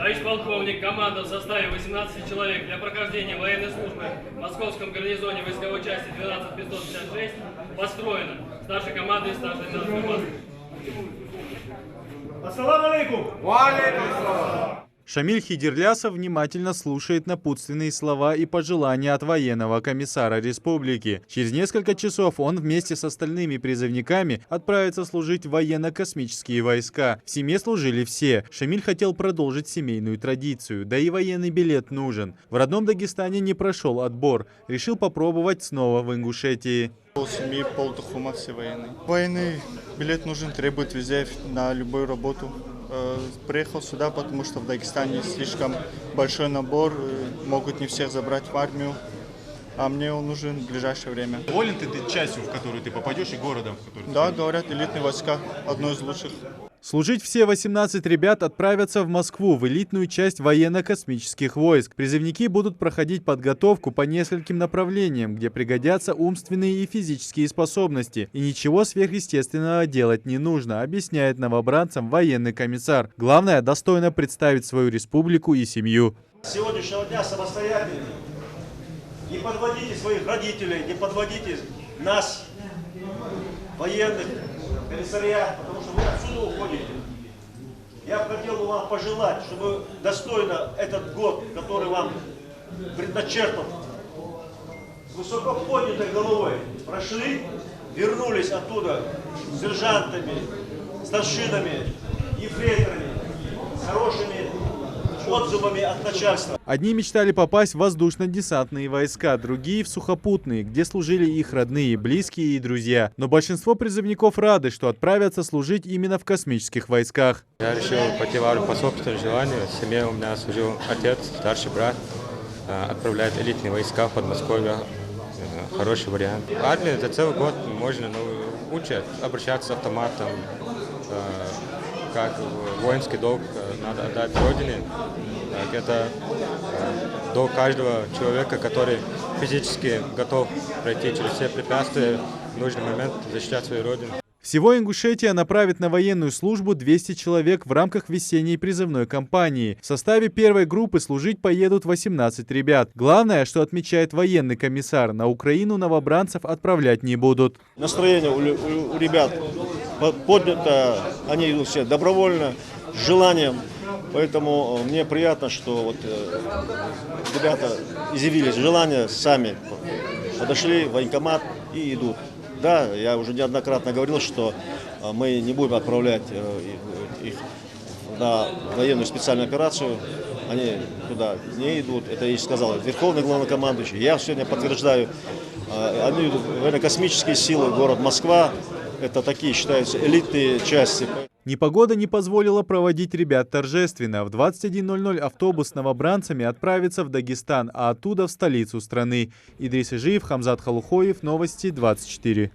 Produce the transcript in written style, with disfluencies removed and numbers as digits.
Товарищ полковник, команда в составе 18 человек для прохождения военной службы в Московском гарнизоне войсковой части 12556 построена. Старшей командой и старшей лейтенантом. Ассаламу алейкум! Шамиль Хидерлясов внимательно слушает напутственные слова и пожелания от военного комиссара республики. Через несколько часов он вместе с остальными призывниками отправится служить в военно-космические войска. В семье служили все. Шамиль хотел продолжить семейную традицию, да и военный билет нужен. В родном Дагестане не прошел отбор. Решил попробовать снова в Ингушетии. Пол семьи, пол тухума, все военные. Военный билет нужен, требует везде, на любую работу. Приехал сюда, потому что в Дагестане слишком большой набор, могут не всех забрать в армию, а мне он нужен в ближайшее время. Доволен ты частью, в которую ты попадешь, и городом, в который ты Да, попадешь? говорят, элитные войска, одно из лучших. Служить все 18 ребят отправятся в Москву, в элитную часть военно-космических войск. Призывники будут проходить подготовку по нескольким направлениям, где пригодятся умственные и физические способности. И ничего сверхъестественного делать не нужно, объясняет новобранцам военный комиссар. Главное – достойно представить свою республику и семью. С сегодняшнего дня самостоятельно. Не подводите своих родителей, не подводите нас, военных, комиссариат, потому что вы отсюда уходите. Я хотел бы вам пожелать, чтобы достойно этот год, который вам предначертан, с высоко поднятой головой прошли, вернулись оттуда с сержантами, старшинами, ефрейторами, с хорошими отзывами от начальства. Одни мечтали попасть в воздушно-десантные войска, другие в сухопутные, где служили их родные, близкие и друзья. Но большинство призывников рады, что отправятся служить именно в космических войсках. Я решил пойти в армию по собственному желанию. В семье у меня служил отец, старший брат. Отправляет элитные войска в Подмосковье. Хороший вариант. Армия за целый год можно учат обращаться с автоматом. Как воинский долг надо отдать Родине. Это долг каждого человека, который физически готов пройти через все препятствия, в нужный момент защищать свою Родину. Всего Ингушетия направит на военную службу 200 человек в рамках весенней призывной кампании. В составе первой группы служить поедут 18 ребят. Главное, что отмечает военный комиссар, на Украину новобранцев отправлять не будут. Настроение у ребят поднято, они идут все добровольно, с желанием. Поэтому мне приятно, что вот ребята изъявили желание, сами подошли в военкомат и идут. Да, я уже неоднократно говорил, что мы не будем отправлять их на военную специальную операцию. Они туда не идут. Это и сказал Верховный главнокомандующий. Я сегодня подтверждаю. Они идут в военно-космические силы, город Москва. Это такие, считаются, элитные части. Непогода не позволила проводить ребят торжественно. В 21:00 автобус с новобранцами отправится в Дагестан, а оттуда в столицу страны. Идрис Ижиев, Хамзат Халухоев, Новости 24.